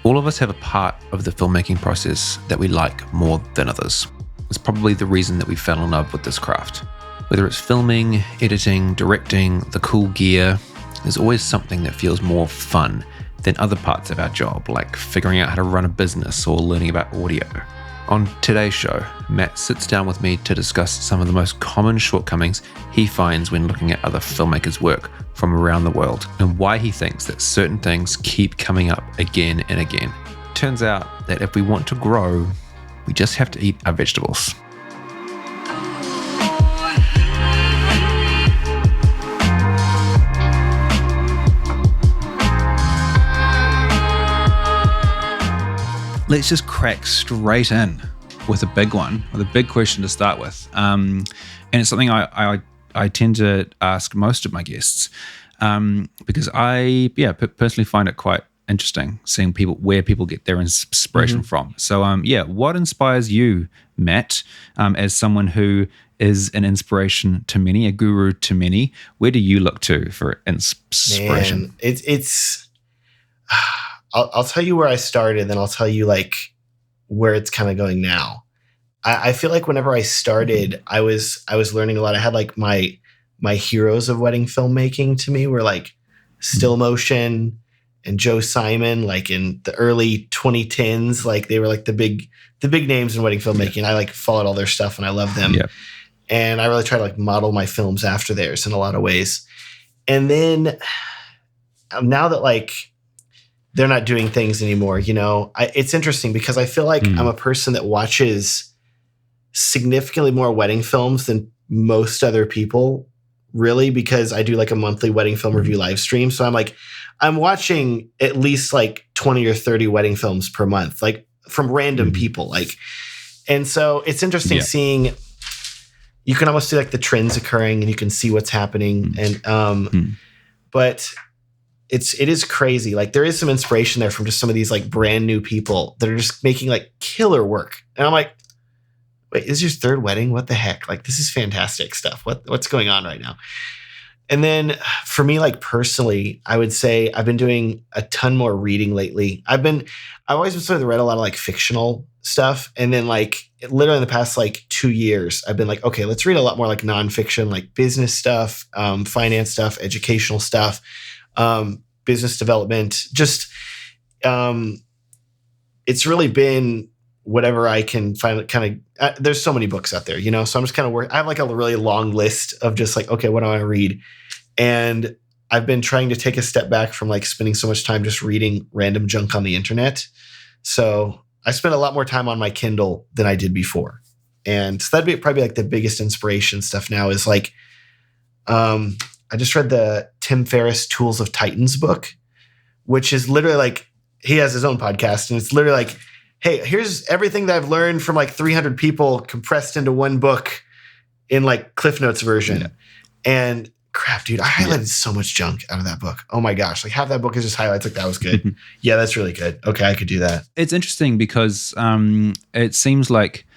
All of us have a part of the filmmaking process that we like more than others. It's probably the reason that we fell in love with this craft. Whether it's filming, editing, directing, the cool gear, there's always something that feels more fun than other parts of our job, like figuring out how to run a business or learning about audio. On today's show, Matt sits down with me to discuss some of the most common shortcomings he finds when looking at other filmmakers' work from around the world and why he thinks that certain things keep coming up again and again. Turns out that if we want to grow, we just have to eat our vegetables. Let's just crack straight in with a big one, with a big question to start with. And it's something I tend to ask most of my guests because I personally find it quite interesting seeing where people get their inspiration from. So what inspires you, Matt, as someone who is an inspiration to many, a guru to many? Where do you look to for inspiration? Man, it's I'll tell you where I started, then I'll tell you like where it's kind of going now. I feel like whenever I started, I was learning a lot. I had like my heroes of wedding filmmaking to me were like Still Motion and Joe Simon, like in the early 2010s. Like they were like the big names in wedding filmmaking. I like followed all their stuff and I love them. Yeah. And I really try to like model my films after theirs in a lot of ways. And then now that like they're not doing things anymore, it's interesting because I feel like I'm a person that watches significantly more wedding films than most other people, really, because I do like a monthly wedding film review live stream. So I'm watching at least like 20 or 30 wedding films per month, like from random people. And so it's interesting seeing, you can almost see like the trends occurring and you can see what's happening. And, but it is crazy. Like there is some inspiration there from just some of these like brand new people that are just making like killer work. And I'm like, wait, this is your third wedding? What the heck? Like, this is fantastic stuff. What's going on right now? And then for me, like personally, I would say I've been doing a ton more reading lately. I've always been sort of read a lot of like fictional stuff. And then like literally in the past like 2 years, I've been like, okay, let's read a lot more like nonfiction, like business stuff, finance stuff, educational stuff, business development. Just, it's really been whatever I can find. Kind of, there's so many books out there, so I'm just kind of I have like a really long list of just like, okay, what do I want to read? And I've been trying to take a step back from like spending so much time just reading random junk on the internet. So I spend a lot more time on my Kindle than I did before. And so that'd be probably like the biggest inspiration stuff now is like, I just read the Tim Ferriss Tools of Titans book, which is literally like, he has his own podcast and it's literally like, hey, here's everything that I've learned from like 300 people compressed into one book in like Cliff Notes version. Yeah. And crap, dude, I highlighted so much junk out of that book. Oh my gosh. Like half that book is just highlights. Like that was good. Yeah, that's really good. Okay, I could do that. It's interesting because it seems like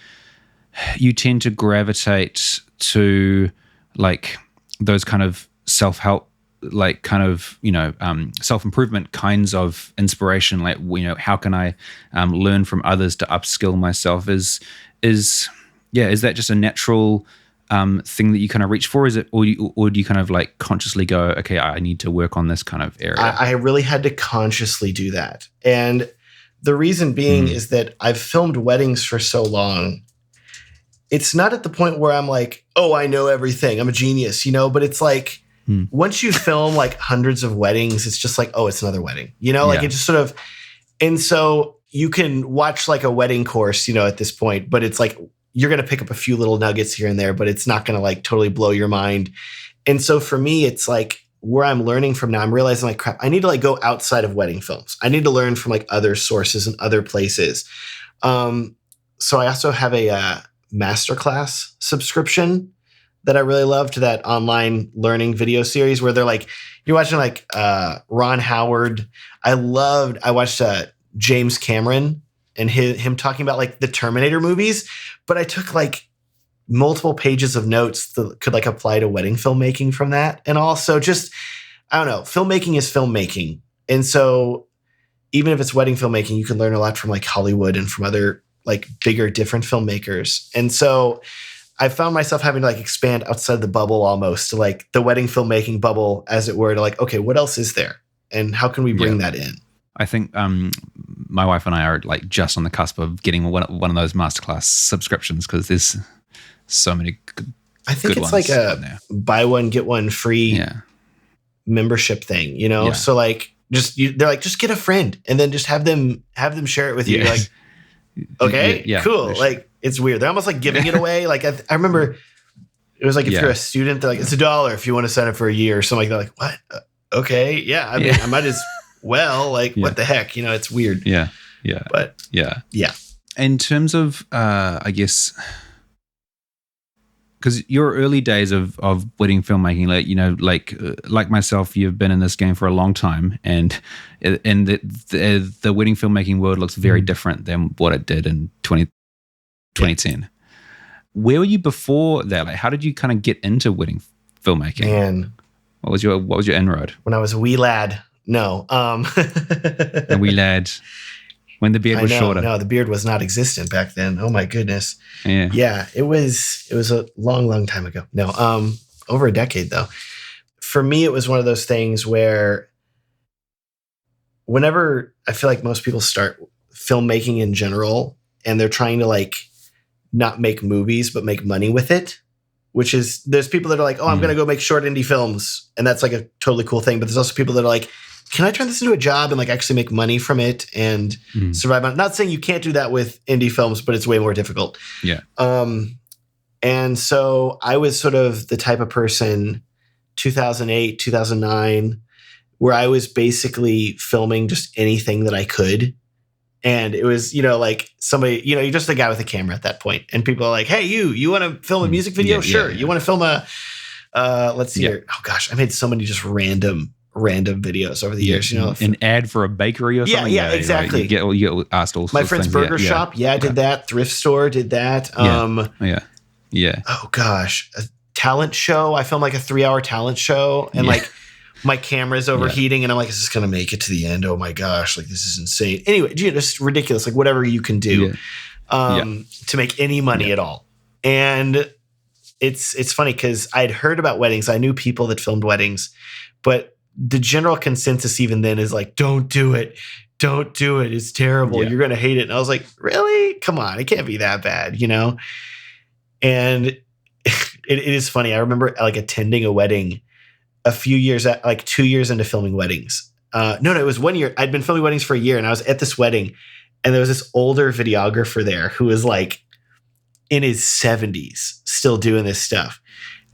you tend to gravitate to like those kind of self-help, like kind of, self-improvement kinds of inspiration. Like, how can I learn from others to upskill myself? Is that just a natural thing that you kind of reach for? Is it, or do you kind of like consciously go, okay, I need to work on this kind of area? I really had to consciously do that. And the reason being is that I've filmed weddings for so long. It's not at the point where I'm like, oh, I know everything, I'm a genius, but it's like, once you film like hundreds of weddings, it's just like, oh, it's another wedding, like it just sort of, and so you can watch like a wedding course, at this point, but it's like, you're going to pick up a few little nuggets here and there, but it's not going to like totally blow your mind. And so for me, it's like where I'm learning from now, I'm realizing like, crap, I need to like go outside of wedding films. I need to learn from like other sources and other places. So I also have a masterclass subscription that I really love to that online learning video series where they're like, you're watching like Ron Howard. I watched James Cameron and him talking about like the Terminator movies, but I took like multiple pages of notes that could like apply to wedding filmmaking from that. And also just, I don't know, filmmaking is filmmaking. And so even if it's wedding filmmaking, you can learn a lot from like Hollywood and from other like bigger, different filmmakers. And so I found myself having to like expand outside the bubble almost to like the wedding filmmaking bubble, as it were, to like, okay, what else is there? And how can we bring that in? I think my wife and I are like just on the cusp of getting one of those masterclass subscriptions because there's so many good, I think it's like a buy one, get one free membership thing, you know? Yeah. So like they're like, just get a friend and then just have them share it with you. You're like, okay, cool. Like it's weird. They're almost like giving it away. Like I remember it was like, if you're a student, they're like, it's $1 if you want to sign up for a year or something like that. Like, what? Okay. Yeah. I mean, I might as well, like what the heck, you know, it's weird. Yeah. Yeah. But yeah. Yeah. In terms of, I guess, because your early days of wedding filmmaking, like, you know, like myself, you've been in this game for a long time, and the wedding filmmaking world looks very different than what it did in 2010. Where were you before that? Like, how did you kind of get into wedding filmmaking? Man, what was your inroad? When I was a wee lad. No, a wee lad. When the beard was shorter. No, the beard was not existent back then. Oh my goodness. Yeah. It was a long time ago. No, over a decade though. For me, it was one of those things where whenever I feel like most people start filmmaking in general and they're trying to like not make movies, but make money with it, which is, there's people that are like, oh, I'm going to go make short indie films. And that's like a totally cool thing. But there's also people that are like, can I turn this into a job and like actually make money from it and survive on it? Not saying you can't do that with indie films, but it's way more difficult. Yeah. And so I was sort of the type of person, 2008, 2009, where I was basically filming just anything that I could. And it was, you know, like somebody, you know, you're just a guy with a camera at that point. And people are like, hey, you want to film a music video? Sure. You want to film a, let's see here. Oh gosh, I made so many just random videos over the years, you know, an ad for a bakery or something. Yeah, exactly. Like you get asked all sorts my friend's of burger shop. I did that. Thrift store did that. Yeah. Oh gosh, a talent show. I filmed like a 3-hour talent show, and like my camera's overheating, and I'm like, is this gonna make it to the end? Oh my gosh, like this is insane. Anyway, just ridiculous. Like whatever you can do to make any money at all. And it's funny because I'd heard about weddings. I knew people that filmed weddings, but the general consensus even then is like, don't do it. Don't do it. It's terrible. You're going to hate it. And I was like, really? Come on. It can't be that bad, you know? And it is funny. I remember like attending a wedding a few years, like 2 years into filming weddings. No, it was 1 year. I'd been filming weddings for a year, and I was at this wedding, and there was this older videographer there who was like in his 70s still doing this stuff.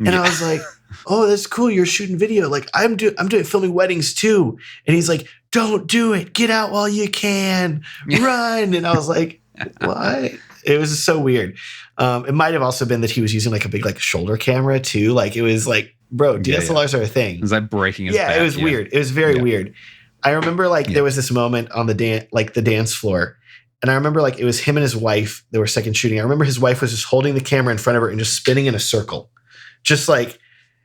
And I was like, oh, that's cool. You're shooting video. Like I'm doing filming weddings too. And he's like, don't do it. Get out while you can. Run. And I was like, what? It was so weird. It might have also been that he was using like a big like shoulder camera too. Like it was like, bro, DSLRs are a thing. It was like breaking his back. It was weird. It was very weird. I remember like there was this moment on the dance floor. And I remember like it was him and his wife that were second shooting. I remember his wife was just holding the camera in front of her and just spinning in a circle. Just like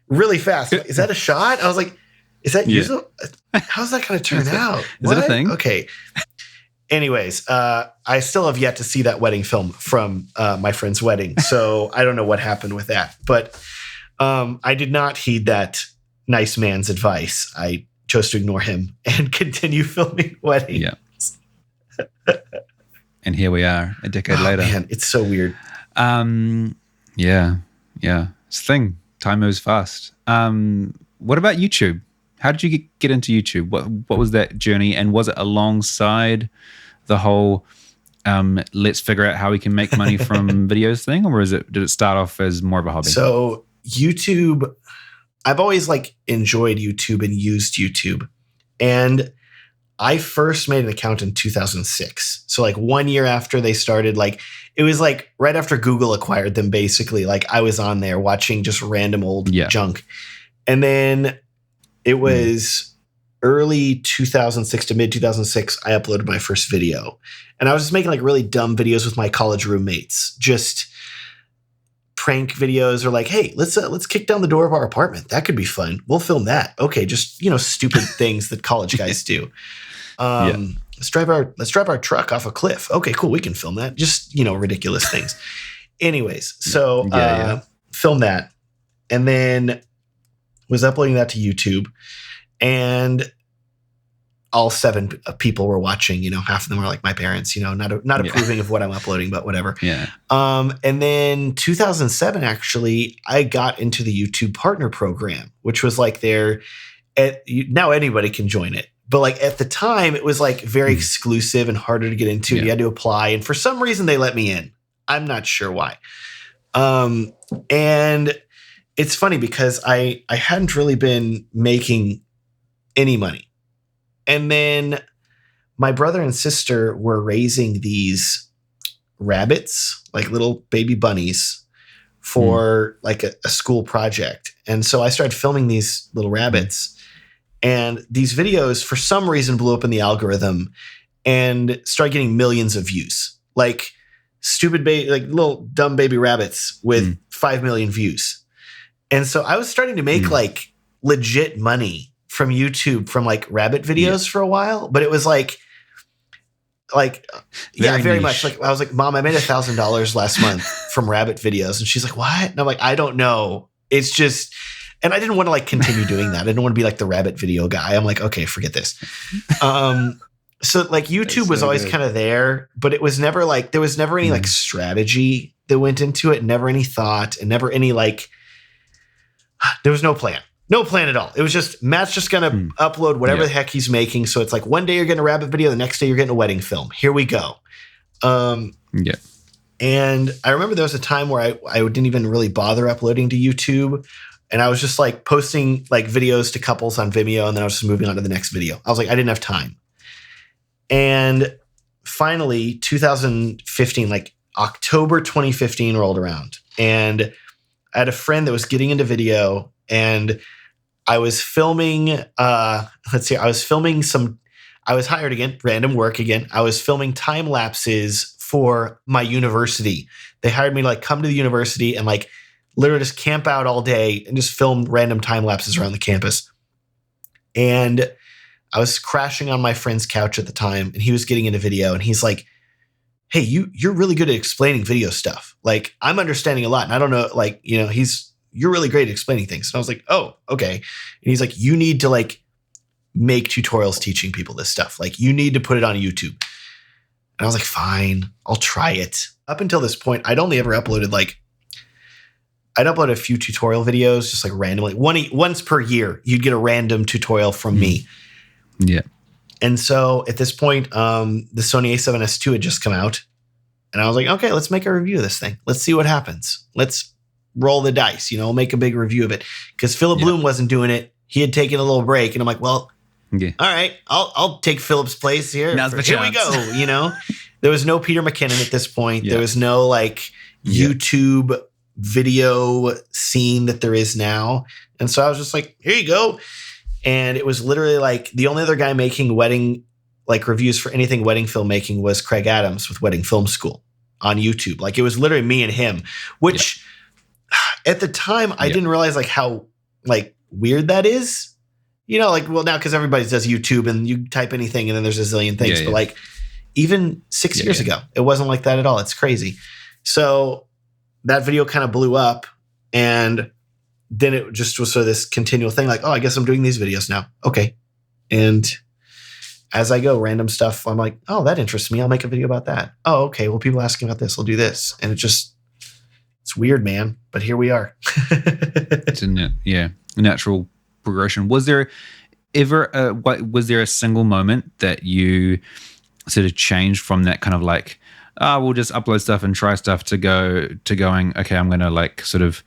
really fast. Is that a shot? I was like, is that usual? How's that going to turn out? Is it a thing? Okay. Anyways, I still have yet to see that wedding film from my friend's wedding. So I don't know what happened with that. But I did not heed that nice man's advice. I chose to ignore him and continue filming weddings. Yeah. And here we are a decade later. Man, it's so weird. Yeah. It's a thing. Time moves fast. What about YouTube? How did you get into YouTube? What was that journey? And was it alongside the whole let's figure out how we can make money from videos thing? Or did it start off as more of a hobby? So YouTube, I've always like enjoyed YouTube and used YouTube. And I first made an account in 2006. So like 1 year after they started, like it was like right after Google acquired them, basically. Like I was on there watching just random old junk. And then it was early 2006 to mid 2006, I uploaded my first video. And I was just making like really dumb videos with my college roommates, just prank videos, or like, hey, let's kick down the door of our apartment. That could be fun. We'll film that. Okay, just, stupid things that college guys do. let's drive our truck off a cliff. Okay, cool. We can film that. Just, ridiculous things. Anyways, so film that, and then was uploading that to YouTube, and all 7 people were watching. Half of them were like my parents. Not approving of what I'm uploading, but whatever. Yeah. And then 2007, actually, I got into the YouTube Partner Program, which was like now anybody can join it. But like at the time, it was like very exclusive and harder to get into. You had to apply. And for some reason, they let me in. I'm not sure why. And it's funny because I hadn't really been making any money. And then my brother and sister were raising these rabbits, like little baby bunnies, for like a school project. And so I started filming these little rabbits. And these videos, for some reason, blew up in the algorithm and started getting millions of views. Like like little dumb baby rabbits with 5 million views. And so I was starting to make like legit money from YouTube from like rabbit videos for a while. But it was very niche. much. Like I was like, Mom, I made $1,000 last month from rabbit videos. And she's like, what? And I'm like, I don't know. It's just... And I didn't want to like continue doing that. I didn't want to be like the rabbit video guy. I'm like, okay, forget this. So like YouTube was always kind of there, but it was never like, there was never any like strategy that went into it, never any thought, and never any like, there was no plan at all. It was just, Matt's just going to upload whatever the heck he's making. So it's like one day you're getting a rabbit video, the next day you're getting a wedding film. Here we go. And I remember there was a time where I didn't even really bother uploading to YouTube. And I was just like posting like videos to couples on Vimeo, and then I was just moving on to the next video. I was like, I didn't have time. And finally, 2015, like October 2015 rolled around, and I had a friend that was getting into video, and I was filming, I was hired again, random work again. I was filming time lapses for my university. They hired me to like come to the university and like literally just camp out all day and just film random time lapses around the campus. And I was crashing on my friend's couch at the time, and he was getting into video, and he's like, hey, you're really good at explaining video stuff. Like I'm understanding a lot. And I don't know, like, you're really great at explaining things. And I was like, oh, okay. And he's like, you need to like make tutorials teaching people this stuff. Like you need to put it on YouTube. And I was like, fine, I'll try it. Up until this point, I'd only ever uploaded I'd upload a few tutorial videos just like randomly. Once per year, you'd get a random tutorial from me. Yeah. And so at this point, the Sony a7S II had just come out. And I was like, okay, let's make a review of this thing. Let's see what happens. Let's roll the dice, make a big review of it. Because Philip Bloom wasn't doing it. He had taken a little break. And I'm like, well, all right, I'll take Philip's place here. Here we go, There was no Peter McKinnon at this point. Yeah. There was no like YouTube video scene that there is now. And so I was just like, here you go. And it was literally like the only other guy making wedding like reviews for anything wedding filmmaking was Craig Adams with Wedding Film School on YouTube. Like it was literally me and him, which at the time I didn't realize like how like weird that is. Well now because everybody does YouTube and you type anything and then there's a zillion things. But like even 6 years ago, it wasn't like that at all. It's crazy. So that video kind of blew up, and then it just was sort of this continual thing like, oh, I guess I'm doing these videos now. Okay. And as I go, random stuff, I'm like, oh, that interests me. I'll make a video about that. Oh, okay. Well, people asking about this, I'll do this. And it's weird, man. But here we are. Isn't it? Yeah. Natural progression. Was there ever, was there a single moment that you sort of changed from that kind of like, we'll just upload stuff and try stuff to going, okay, I'm going to like sort of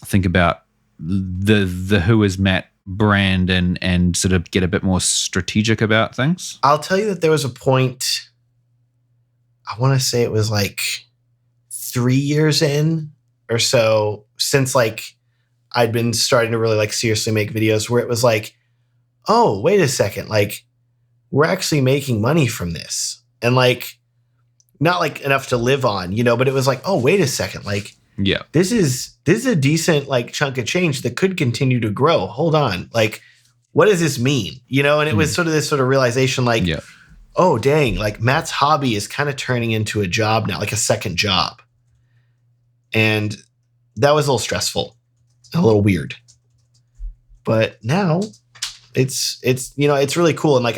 think about the WhoIsMatt brand and sort of get a bit more strategic about things? I'll tell you that there was a point, I want to say it was like 3 years in or so since like I'd been starting to really like seriously make videos where it was like, oh, wait a second, like we're actually making money from this. And like, not like enough to live on, but it was like, oh, wait a second. Like, this is a decent like chunk of change that could continue to grow. Hold on. Like, what does this mean? And it was sort of this sort of realization, like, oh, dang, like Matt's hobby is kind of turning into a job now, like a second job. And that was a little stressful, a little weird. But now it's really cool. And like,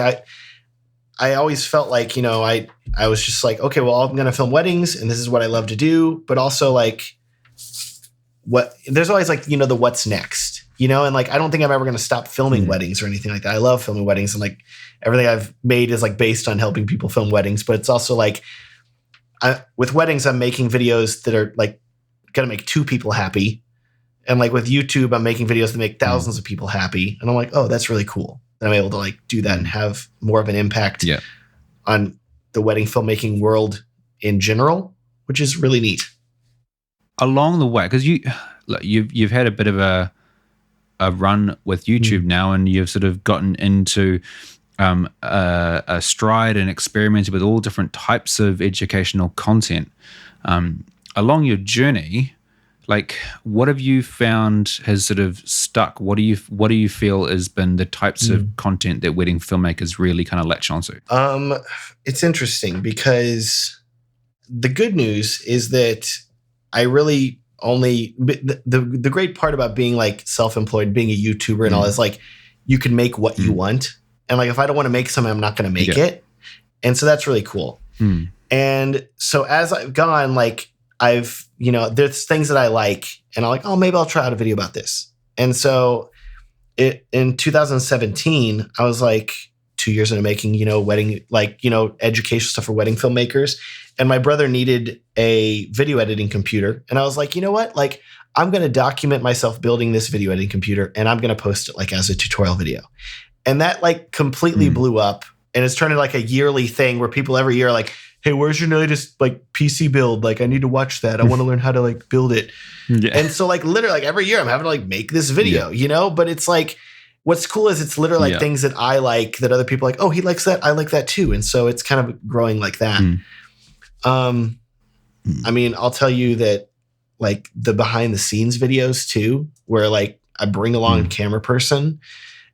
I always felt like, I was just like, okay, well, I'm going to film weddings and this is what I love to do. But also like there's always like, the what's next, and like, I don't think I'm ever going to stop filming weddings or anything like that. I love filming weddings, and like everything I've made is like based on helping people film weddings. But it's also like with weddings, I'm making videos that are like going to make 2 people happy. And like with YouTube, I'm making videos that make thousands of people happy. And I'm like, oh, that's really cool that I'm able to like do that and have more of an impact on the wedding filmmaking world in general, which is really neat. Along the way, because you've had a bit of a run with YouTube now, and you've sort of gotten into a stride and experimented with all different types of educational content. Along your journey, like, what have you found has sort of stuck? What do you feel has been the types of content that wedding filmmakers really kind of latch onto? It's interesting because the good news is that I really only the great part about being like self-employed, being a YouTuber and all is like you can make what you want. And like if I don't want to make something, I'm not going to make it. And so that's really cool. And so as I've gone, like I've, there's things that I like and I'm like, oh, maybe I'll try out a video about this. And so in 2017, I was like 2 years into making, wedding, like, educational stuff for wedding filmmakers. And my brother needed a video editing computer. And I was like, you know what? Like, I'm going to document myself building this video editing computer and I'm going to post it like as a tutorial video. And that like completely blew up. And it's turned into like a yearly thing where people every year are like, hey, where's your latest like PC build? Like, I need to watch that. I want to learn how to like build it. And so like literally like every year I'm having to like make this video, but it's like, what's cool is it's literally like things that I like that other people are like, oh, he likes that. I like that too. And so it's kind of growing like that. I mean, I'll tell you that like the behind the scenes videos too, where like I bring along a camera person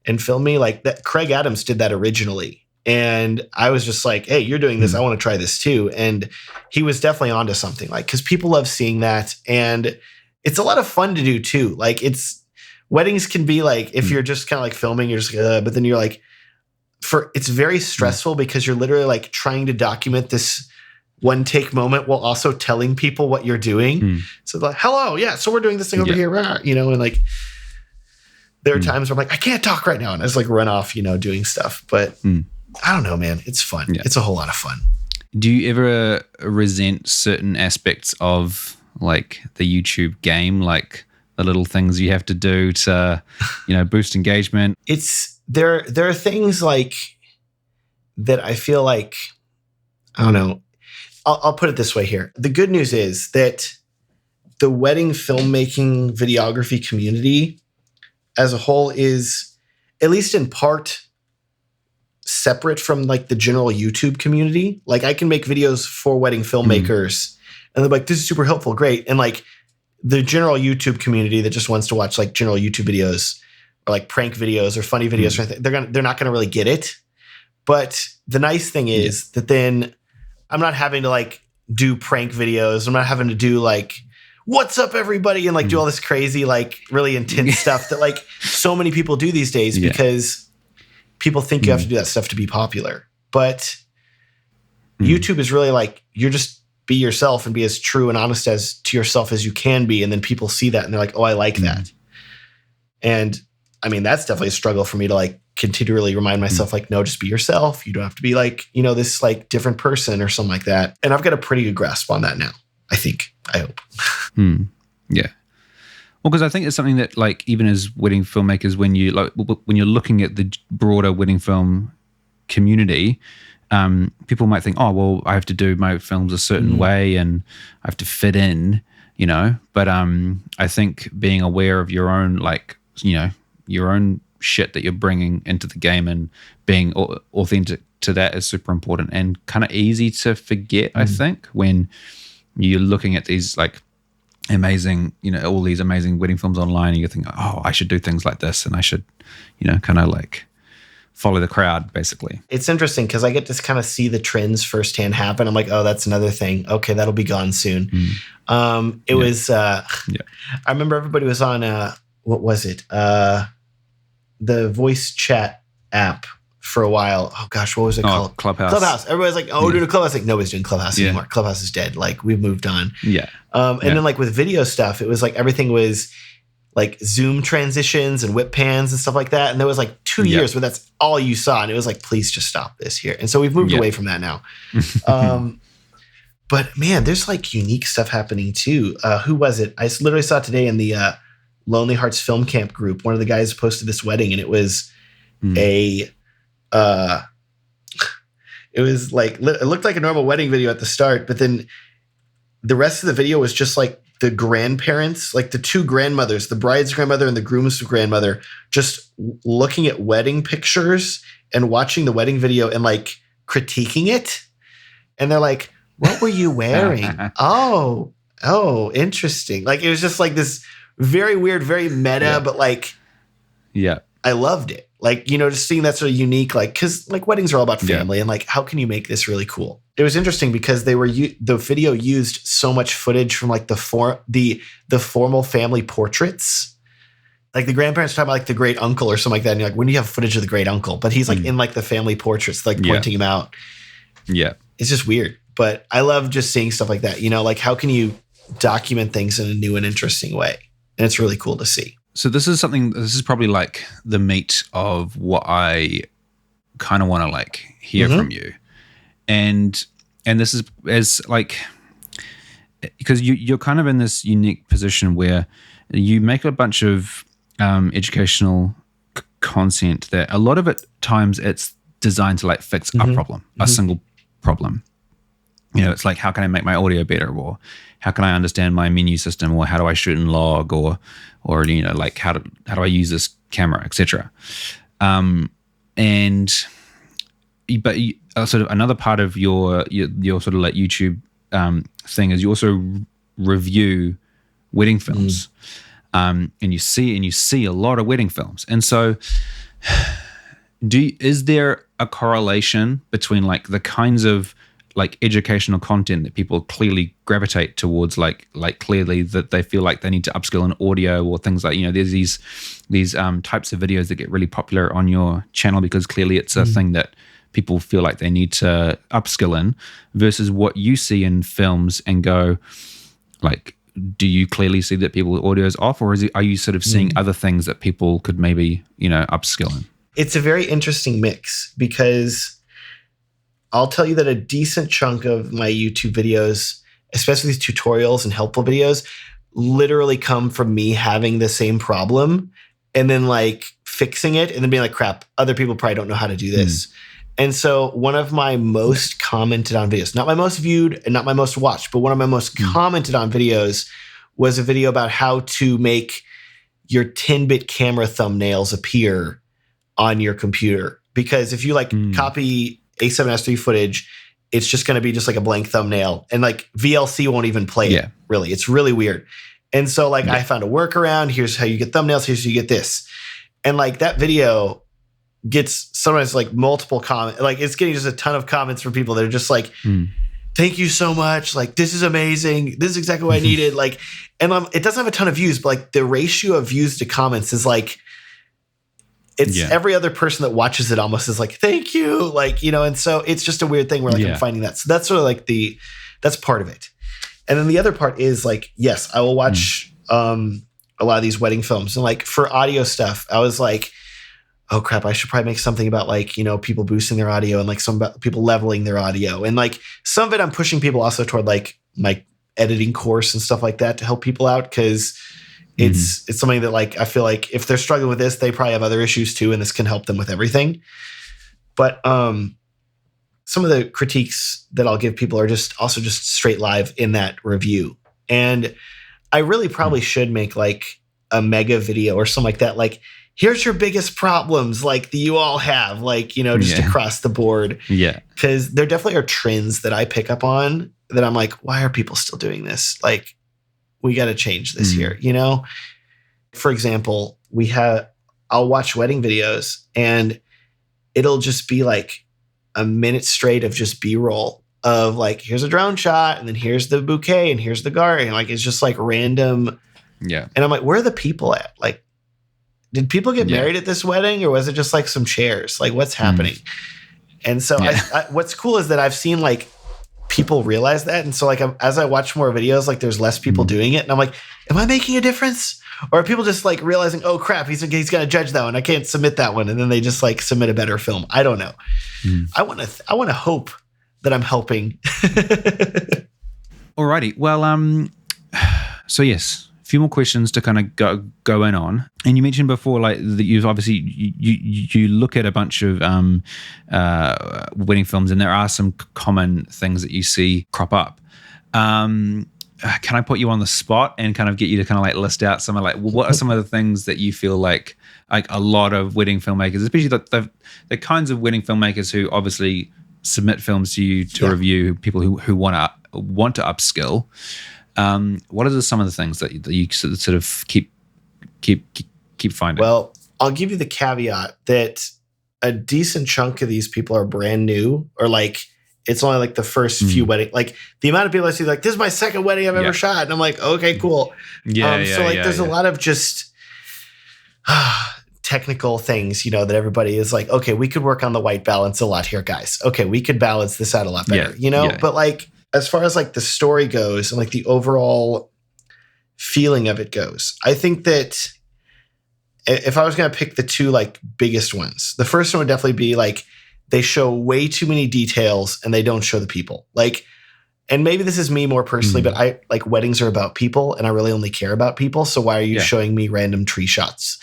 and film me, like that. Craig Adams did that originally. And I was just like, hey, you're doing this. I want to try this too. And he was definitely onto something, like, because people love seeing that. And it's a lot of fun to do too. Like weddings can be like, if you're just kind of like filming, you're just but then you're like, it's very stressful because you're literally like trying to document this one take moment while also telling people what you're doing. So like, hello, so we're doing this thing over here, and like there are times where I'm like, I can't talk right now. And I just like run off, doing stuff. But I don't know, man. It's fun. It's a whole lot of fun. Do you ever resent certain aspects of like the YouTube game, like the little things you have to do to, boost engagement? There are things like that I feel like, I don't know. I'll put it this way here. The good news is that the wedding filmmaking videography community as a whole is, at least in part, separate from like the general YouTube community. Like I can make videos for wedding filmmakers and they're like, this is super helpful. Great. And like the general YouTube community that just wants to watch like general YouTube videos or like prank videos or funny videos, or anything, they're not going to really get it. But the nice thing is that then I'm not having to like do prank videos. I'm not having to do like, what's up everybody? And like do all this crazy, like really intense stuff that like so many people do these days because people think you have to do that stuff to be popular. But YouTube is really like, you're just be yourself and be as true and honest as to yourself as you can be. And then people see that and they're like, oh, I like that. And I mean, that's definitely a struggle for me to like continually remind myself, like, no, just be yourself. You don't have to be like, this like different person or something like that. And I've got a pretty good grasp on that now, I think. I hope. Yeah. Well, because I think it's something that, like, even as wedding filmmakers, when you're looking at the broader wedding film community, people might think, oh, well, I have to do my films a certain way and I have to fit in, But I think being aware of your own, like, your own shit that you're bringing into the game and being authentic to that is super important and kind of easy to forget, I think, when you're looking at these like amazing, all these amazing wedding films online and you think, oh, I should do things like this and I should, kind of like follow the crowd, basically. It's interesting because I get to kind of see the trends firsthand happen. I'm like, oh, that's another thing. Okay, that'll be gone soon. It was, I remember everybody was on, what was it? The voice chat app for a while. Oh gosh, what was it called? Clubhouse. Everybody's like, oh, we're doing a Clubhouse. Like, nobody's doing Clubhouse anymore. Clubhouse is dead. Like, we've moved on. And then like with video stuff, it was like everything was like Zoom transitions and whip pans and stuff like that. And there was like 2 years where that's all you saw. And it was like, please just stop this here. And so we've moved away from that now. But man, there's like unique stuff happening too. Who was it? I literally saw today in the Lonely Hearts Film Camp group, one of the guys posted this wedding, and it was it was like, it looked like a normal wedding video at the start, but then the rest of the video was just like the grandparents, like the two grandmothers, the bride's grandmother and the groom's grandmother, just looking at wedding pictures and watching the wedding video and like critiquing it. And they're like, what were you wearing? Oh, interesting. Like, it was just like this very weird, very meta, but like, I loved it. Like, you know, just seeing that sort of unique, like, because like weddings are all about family and like, how can you make this really cool? It was interesting because they were the video used so much footage from like the formal family portraits. Like the grandparents talking about like the great uncle or something like that. And you're like, when do you have footage of the great uncle? But he's like in like the family portraits, like pointing him out. It's just weird. But I love just seeing stuff like that. You know, like how can you document things in a new and interesting way? And it's really cool to see. So this is probably like the meat of what I kind of want to like hear from you. And this is as like, because you're kind of in this unique position where you make a bunch of educational content that a lot of it times it's designed to like fix a problem, a single problem. You know, it's like, how can I make my audio better, or how can I understand my menu system, or how do I shoot and log, or you know, like how do I use this camera, etc. But sort of another part of your sort of like YouTube thing is you also review wedding films, and you see a lot of wedding films, and so is there a correlation between like the kinds of like educational content that people clearly gravitate towards, like clearly that they feel like they need to upskill in audio, or things like, you know, there's these types of videos that get really popular on your channel because clearly it's a thing that people feel like they need to upskill in, versus what you see in films and go like, do you clearly see that people's audio is off, or are you sort of seeing other things that people could maybe, you know, upskill in? It's a very interesting mix, because I'll tell you that a decent chunk of my YouTube videos, especially these tutorials and helpful videos, literally come from me having the same problem and then like fixing it and then being like, crap, other people probably don't know how to do this. And so one of my most commented on videos, not my most viewed and not my most watched, but one of my most commented on videos was a video about how to make your 10-bit camera thumbnails appear on your computer. Because if you like copy A7S3 footage, it's just going to be just like a blank thumbnail, and like VLC won't even play it. Really, it's really weird. And so like I found a workaround. Here's how you get thumbnails. Here's how you get this. And like that video gets sometimes like multiple comments. Like it's getting just a ton of comments from people that are just like, thank you so much. Like, this is amazing. This is exactly what I needed. Like, and it doesn't have a ton of views, but like the ratio of views to comments is like, it's every other person that watches it almost is like, thank you. Like, you know, and so it's just a weird thing where like I'm finding that. So that's sort of like that's part of it. And then the other part is like, yes, I will watch a lot of these wedding films. And like for audio stuff, I was like, oh crap, I should probably make something about like, you know, people boosting their audio and like some about people leveling their audio. And like some of it I'm pushing people also toward like my editing course and stuff like that to help people out, because it's something that like I feel like if they're struggling with this, they probably have other issues too, and this can help them with everything. But some of the critiques that I'll give people are just also just straight live in that review. And I really probably should make like a mega video or something like that. Like, here's your biggest problems, like that you all have, like, you know, just across the board. Yeah. Because there definitely are trends that I pick up on that I'm like, why are people still doing this? Like, we got to change this here, you know? For example, I'll watch wedding videos, and it'll just be like a minute straight of just B-roll of like, here's a drone shot, and then here's the bouquet, and here's the garden. And like, it's just like random. Yeah. And I'm like, where are the people at? Like, did people get married at this wedding, or was it just like some chairs? Like, what's happening? And so what's cool is that I've seen like people realize that. And so like, as I watch more videos, like there's less people doing it. And I'm like, am I making a difference? Or are people just like realizing, oh crap, he's going to judge that one. I can't submit that one. And then they just like submit a better film. I don't know. I want to hope that I'm helping. Alrighty. Well, so yes, a few more questions to kind of go in on. And you mentioned before, like that you've obviously you look at a bunch of wedding films, and there are some common things that you see crop up. Can I put you on the spot and kind of get you to kind of like list out some of like, what are some of the things that you feel like a lot of wedding filmmakers, especially the kinds of wedding filmmakers who obviously submit films to you to review, people who want to upskill. What are some of the things that you sort of keep finding? Well, I'll give you the caveat that a decent chunk of these people are brand new, or like it's only like the first few weddings. Like the amount of people I see, like, this is my second wedding I've ever shot, and I'm like, okay, cool. There's a lot of just technical things, you know, that everybody is like, okay, we could work on the white balance a lot here, guys. Okay, we could balance this out a lot better, you know. But like, as far as like the story goes and like the overall feeling of it goes, I think that if I was going to pick the two like biggest ones, the first one would definitely be like, they show way too many details and they don't show the people. Like, and maybe this is me more personally, but I like, weddings are about people and I really only care about people. So why are you showing me random tree shots?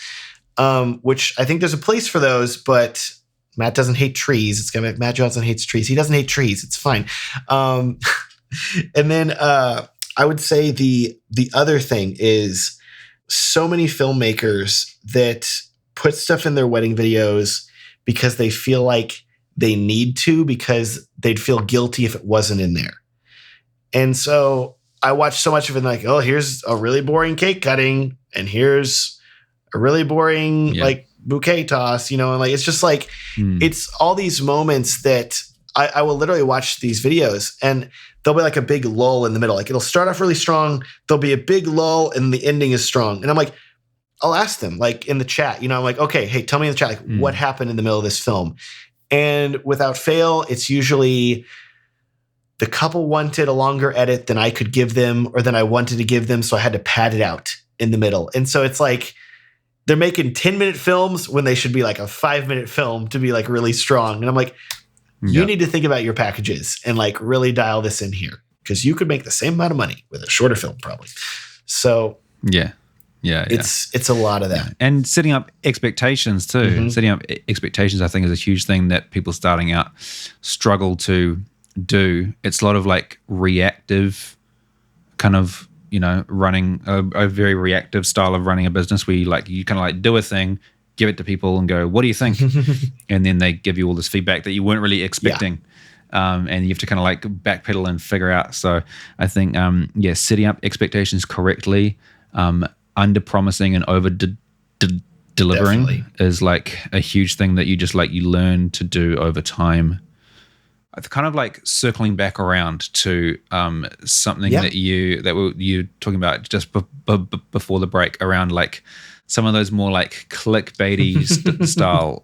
Which I think there's a place for those, but Matt doesn't hate trees. It's gonna be Matt Johnson hates trees. He doesn't hate trees. It's fine. And then I would say the other thing is so many filmmakers that put stuff in their wedding videos because they feel like they need to, because they'd feel guilty if it wasn't in there. And so I watch so much of it like, oh, here's a really boring cake cutting, and here's a really boring like bouquet toss, you know, and like, it's just like, it's all these moments that I will literally watch these videos and there'll be like a big lull in the middle. Like it'll start off really strong. There'll be a big lull and the ending is strong. And I'm like, I'll ask them like in the chat, you know, I'm like, okay, hey, tell me in the chat, like what happened in the middle of this film? And without fail, it's usually the couple wanted a longer edit than I could give them or than I wanted to give them. So I had to pad it out in the middle. And so it's like, they're making 10-minute films when they should be like a 5-minute film to be like really strong. And I'm like, you need to think about your packages and like really dial this in here, because you could make the same amount of money with a shorter film probably. So it's a lot of that. And setting up expectations too. Setting up expectations, I think, is a huge thing that people starting out struggle to do. It's a lot of like reactive kind of, you know, running a very reactive style of running a business where you kind of like do a thing, give it to people and go, what do you think? And then they give you all this feedback that you weren't really expecting. And you have to kind of like backpedal and figure out. So I think, setting up expectations correctly, under promising and over delivering Definitely. is like a huge thing that you just like, you learn to do over time. It's kind of like circling back around to something that you're talking about just before the break around like some of those more like clickbaity style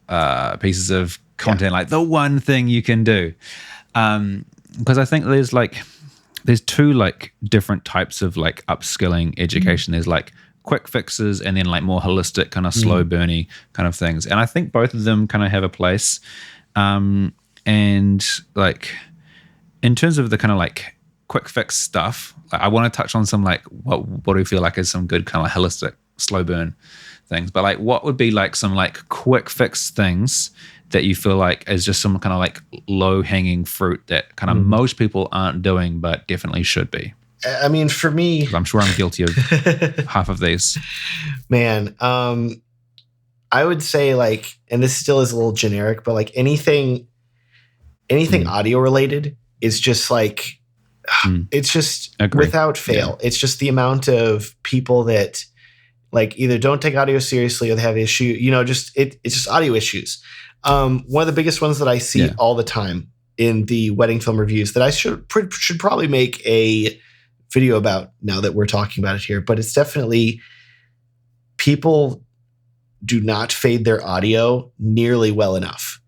pieces of content, like the one thing you can do. Because I think there's two like different types of like upskilling education. There's like quick fixes and then like more holistic kind of slow burny kind of things. And I think both of them kind of have a place. And like in terms of the kind of like quick fix stuff, like I want to touch on some like what do you feel like is some good kind of like holistic slow burn things, but like what would be like some like quick fix things that you feel like is just some kind of like low hanging fruit that kind of most people aren't doing but definitely should be? I mean, for me, I'm sure I'm guilty of half of these. Man, I would say like, and this still is a little generic, but like anything audio related is just like, it's just without fail. It's just the amount of people that like either don't take audio seriously or they have issue, you know, it's just audio issues. One of the biggest ones that I see all the time in the wedding film reviews that I should probably make a video about now that we're talking about it here, but it's definitely people do not fade their audio nearly well enough.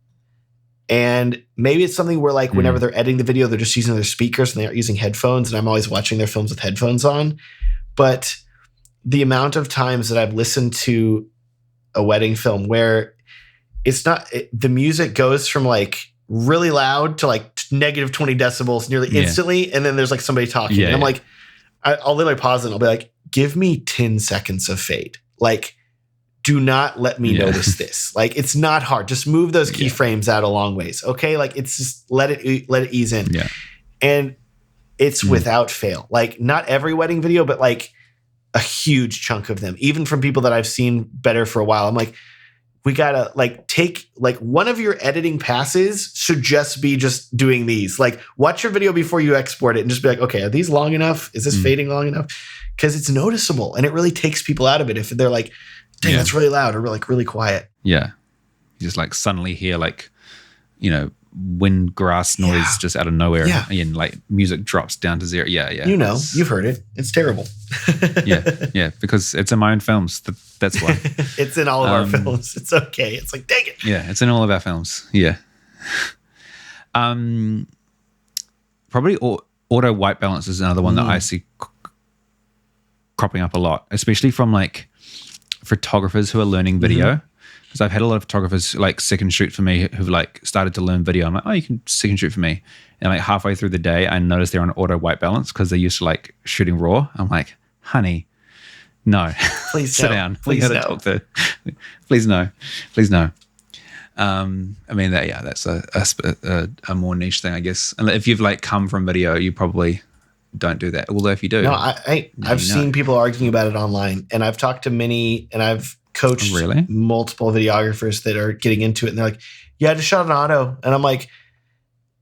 And maybe it's something where like whenever they're editing the video, they're just using their speakers and they aren't using headphones. And I'm always watching their films with headphones on. But the amount of times that I've listened to a wedding film where the music goes from like really loud to like negative 20 decibels nearly instantly. And then there's like somebody talking. And I'm like, I'll literally pause and I'll be like, give me 10 seconds of fade. Like, do not let me notice this. Like, it's not hard. Just move those keyframes out a long ways. Okay. Like, it's just let it ease in. Yeah. And it's without fail. Like, not every wedding video, but like a huge chunk of them, even from people that I've seen better for a while. I'm like, we gotta like take like one of your editing passes should just be just doing these. Like, watch your video before you export it and just be like, okay, are these long enough? Is this fading long enough? Because it's noticeable and it really takes people out of it if they're like, dang, that's really loud or like really quiet. Yeah. You just like suddenly hear like, you know, wind grass noise just out of nowhere. Yeah. And like music drops down to zero. Yeah. Yeah. You know, you've heard it. It's terrible. Yeah. Because it's in my own films. That's why. It's in all of our films. It's okay. It's like, dang it. Yeah. It's in all of our films. Yeah. Probably auto white balance is another one that I see cropping up a lot, especially from like photographers who are learning video. Because I've had a lot of photographers like second shoot for me who've like started to learn video. I'm like, oh, you can second shoot for me. And like halfway through the day, I noticed they're on auto white balance because they're used to like shooting raw. I'm like, honey, no. Please sit down. Please no. Talk to. Please no. Please no. I mean, that's a more niche thing, I guess. And if you've like come from video, you probably don't do that. Although if you do, no, I've seen people arguing about it online, and I've talked to many, and I've coached multiple videographers that are getting into it, and they're like, "Yeah, I just shot an auto," and I'm like,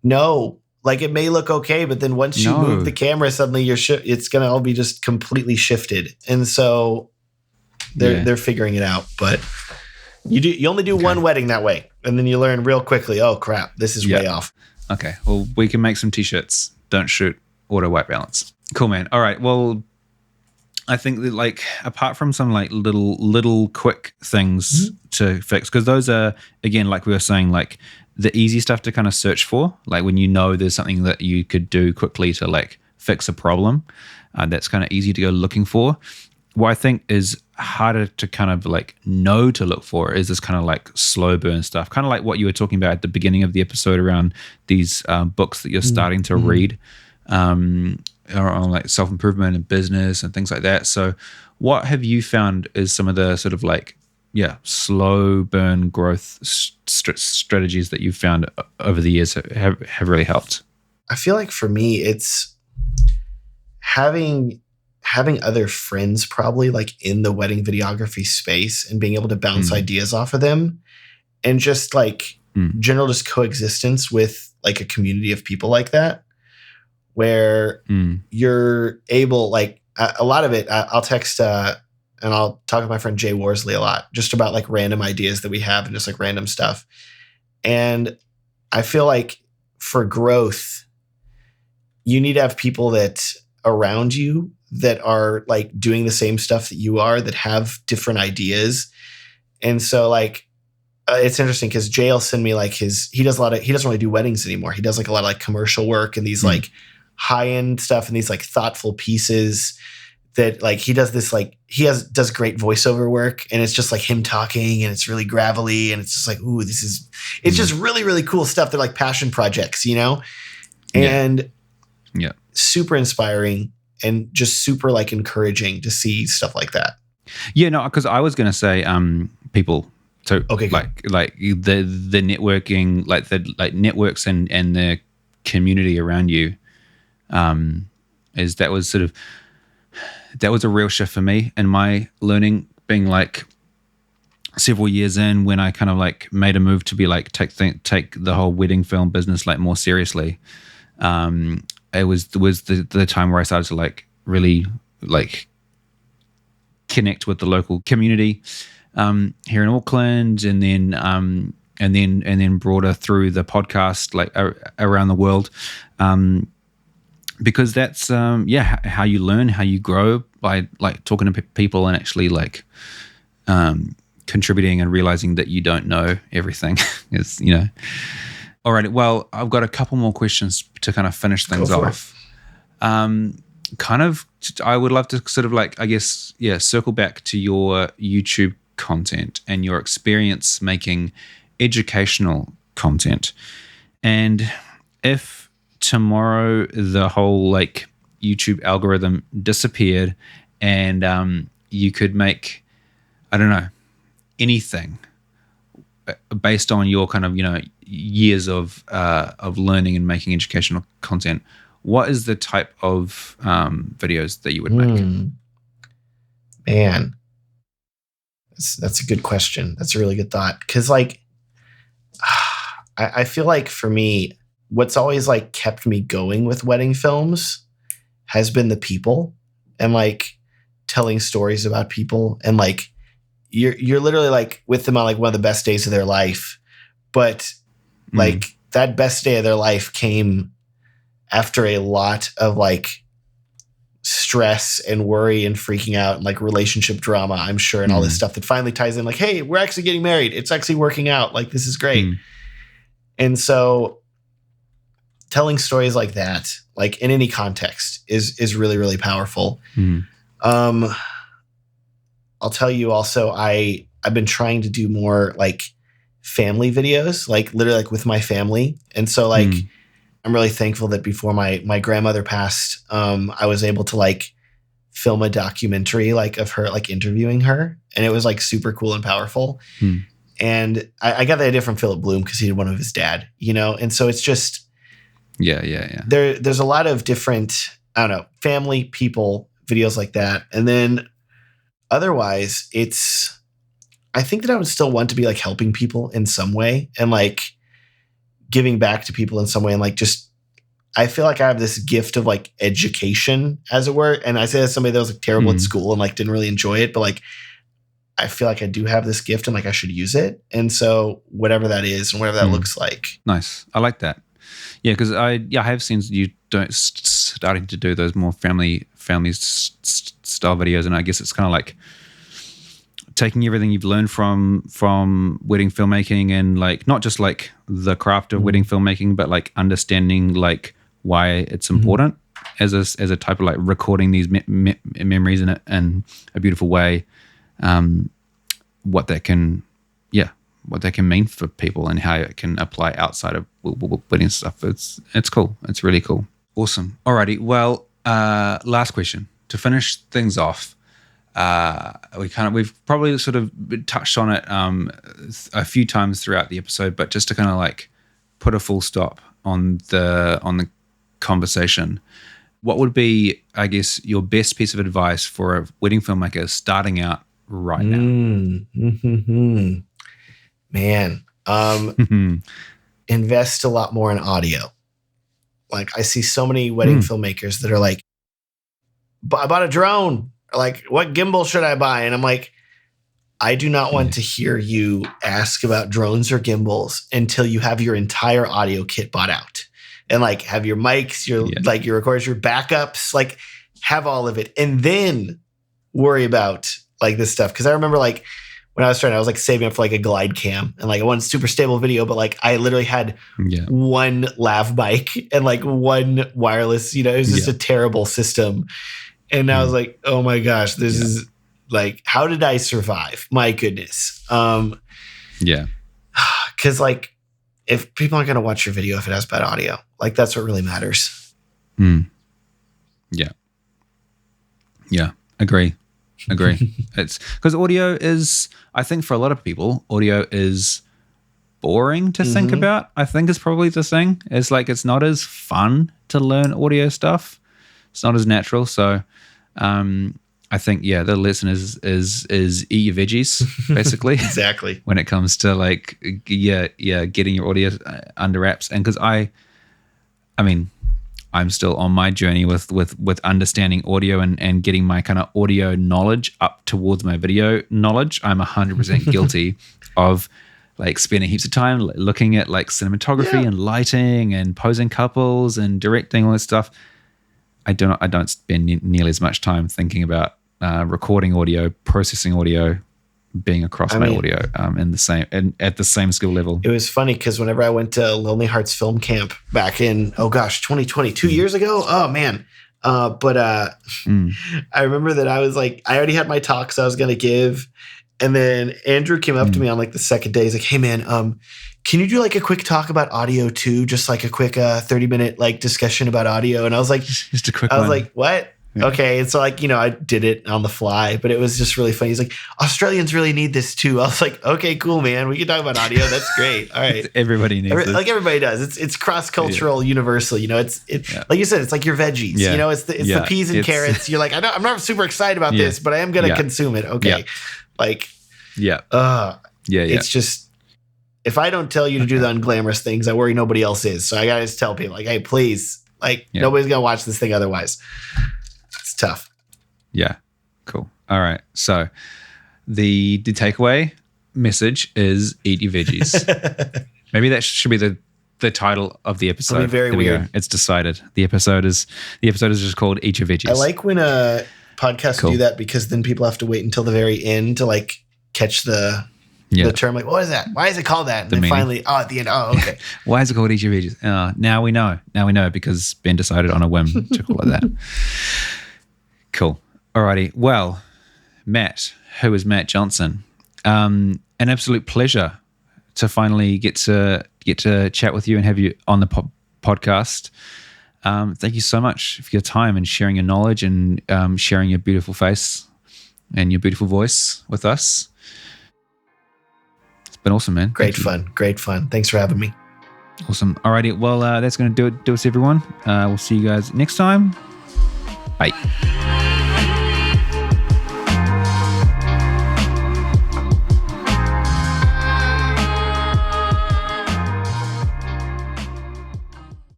"No, like it may look okay, but then once you move the camera, suddenly it's gonna all be just completely shifted." And so they're figuring it out, but you only do one wedding that way, and then you learn real quickly. Oh crap, this is way off. Okay, well we can make some t-shirts. Don't shoot auto white balance. Cool, man. All right. Well, I think that like apart from some like little quick things to fix, because those are, again, like we were saying, like the easy stuff to kind of search for, like when you know there's something that you could do quickly to like fix a problem, that's kind of easy to go looking for. What I think is harder to kind of like know to look for is this kind of like slow burn stuff, kind of like what you were talking about at the beginning of the episode around these books that you're starting to read. Or on like self-improvement and business and things like that. So what have you found is some of the sort of like, slow burn growth strategies that you've found over the years have really helped? I feel like for me, it's having other friends probably like in the wedding videography space and being able to bounce ideas off of them, and just like general just coexistence with like a community of people like that, where you're able, like a lot of it, I'll text and I'll talk with my friend Jay Worsley a lot just about like random ideas that we have and just like random stuff. And I feel like for growth, you need to have people that around you that are like doing the same stuff that you are, that have different ideas. And so like, it's interesting because Jay will send me like he doesn't really do weddings anymore. He does like a lot of like commercial work and these like high-end stuff and these like thoughtful pieces that like he does this, like does great voiceover work, and it's just like him talking and it's really gravelly and it's just like, ooh, it's just really, really cool stuff. They're like passion projects, you know? And super inspiring and just super like encouraging to see stuff like that. Yeah, no, because I was going to say people. So okay, like the networking, like the like networks and the community around you, that was a real shift for me in my learning, being like several years in when I kind of like made a move to be like take the whole wedding film business like more seriously. It was the time where I started to like really like connect with the local community here in Auckland, and then then broader through the podcast, like around the world, because that's how you learn, how you grow, by like talking to people and actually like contributing and realizing that you don't know everything. Is All right. Well, I've got a couple more questions to kind of finish things off. I would love to sort of like, I guess, circle back to your YouTube content and your experience making educational content. And if tomorrow the whole like YouTube algorithm disappeared and you could make, I don't know, anything based on your kind of years of learning and making educational content, what is the type of videos that you would make? Man, that's a good question. That's a really good thought, because like I feel like for me, what's always like kept me going with wedding films has been the people, and like telling stories about people, and like you're literally like with them on like one of the best days of their life. But like that best day of their life came after a lot of like stress and worry and freaking out and like relationship drama, I'm sure, and all this stuff that finally ties in like, hey, we're actually getting married. It's actually working out. Like, this is great. And so telling stories like that, like in any context, is really, really powerful. I'll tell you also, I've been trying to do more like family videos, like literally like with my family. And so like I'm really thankful that before my grandmother passed, I was able to like film a documentary like of her, like interviewing her. And it was like super cool and powerful. And I got the idea from Philip Bloom because he did one of his dad, and so it's just there's a lot of different, I don't know, family, people, videos like that. And then otherwise, I think that I would still want to be like helping people in some way and like giving back to people in some way. And like, just, I feel like I have this gift of like education, as it were. And I say as somebody that was like terrible at school and like didn't really enjoy it, but like, I feel like I do have this gift and like I should use it. And so whatever that is and whatever that looks like. Nice. I like that. Yeah. Cause I have seen you starting to do those more family style videos. And I guess it's kind of like taking everything you've learned from wedding filmmaking and like, not just like the craft of wedding filmmaking, but like understanding like why it's important as a type of like recording these memories in a beautiful way. What that can mean for people and how it can apply outside of wedding stuff. It's cool. It's really cool. Awesome. Alrighty. Well, last question to finish things off. We've probably sort of touched on it a few times throughout the episode, but just to kind of like put a full stop on the conversation, what would be, I guess, your best piece of advice for a wedding filmmaker starting out right now? Man, invest a lot more in audio. Like, I see so many wedding filmmakers that are like, I bought a drone. Or like, what gimbal should I buy? And I'm like, I do not want to hear you ask about drones or gimbals until you have your entire audio kit bought out. And like, have your mics, like your recorders, your backups, like have all of it. And then worry about like this stuff. Cause I remember like when I was starting, I was like saving up for like a glide cam and like I wanted super stable video, but like I literally had one lav mic and like one wireless, it was just a terrible system. And I was like, oh my gosh, this is like, how did I survive? My goodness. Cause like if people aren't going to watch your video, if it has bad audio, like that's what really matters. Yeah. Agree. It's because audio is, I think for a lot of people, audio is boring to think about. I think is probably the thing. It's like, it's not as fun to learn audio stuff. It's not as natural. So, I think, the lesson is eat your veggies, basically. Exactly. When it comes to like, getting your audio under wraps. And because I'm still on my journey with understanding audio and getting my kind of audio knowledge up towards my video knowledge. I'm 100% guilty of like spending heaps of time looking at like cinematography and lighting and posing couples and directing all this stuff. I don't spend nearly as much time thinking about recording audio, processing audio, being across my audio at the same skill level. It was funny because whenever I went to Lonely Hearts Film Camp back in 2020, 2 years ago. Oh man. I remember that I was like, I already had my talks I was going to give. And then Andrew came up to me on like the second day. He's like, hey man, can you do like a quick talk about audio too? Just like a quick 30-minute like discussion about audio. And I was like, just a quick I was one. like, what? Yeah. Okay. And so like, I did it on the fly, but it was just really funny. He's like, Australians really need this too. I was like, okay, cool, man. We can talk about audio. That's great. All right. Everybody needs it. Like everybody does. It's cross-cultural, universal. It's like you said, it's like your veggies. Yeah. It's the peas and carrots. You're like, I'm not super excited about this, but I am going to consume it. Okay. Yeah. Like, yeah. It's just, if I don't tell you to do the unglamorous things, I worry nobody else is. So I got to just tell people like, hey, please, like nobody's going to watch this thing otherwise. It's tough. Yeah. Cool. All right. So the takeaway message is eat your veggies. Maybe that should be the title of the episode. It'll be very weird. It's decided. The episode is just called Eat Your Veggies. I like when podcasts do that because then people have to wait until the very end to like catch the term. Like, what is that? Why is it called that? And then finally, at the end, okay. Why is it called Eat Your Veggies? Now we know. Now we know because Ben decided on a whim to call it that. Cool. Alrighty. Well, Matt, who is Matt Johnson? An absolute pleasure to finally get to chat with you and have you on the podcast. Thank you so much for your time and sharing your knowledge and sharing your beautiful face and your beautiful voice with us. It's been awesome, man. Great fun. Thanks for having me. Awesome. Alrighty. Well, that's going to do us, everyone. We'll see you guys next time. Bye.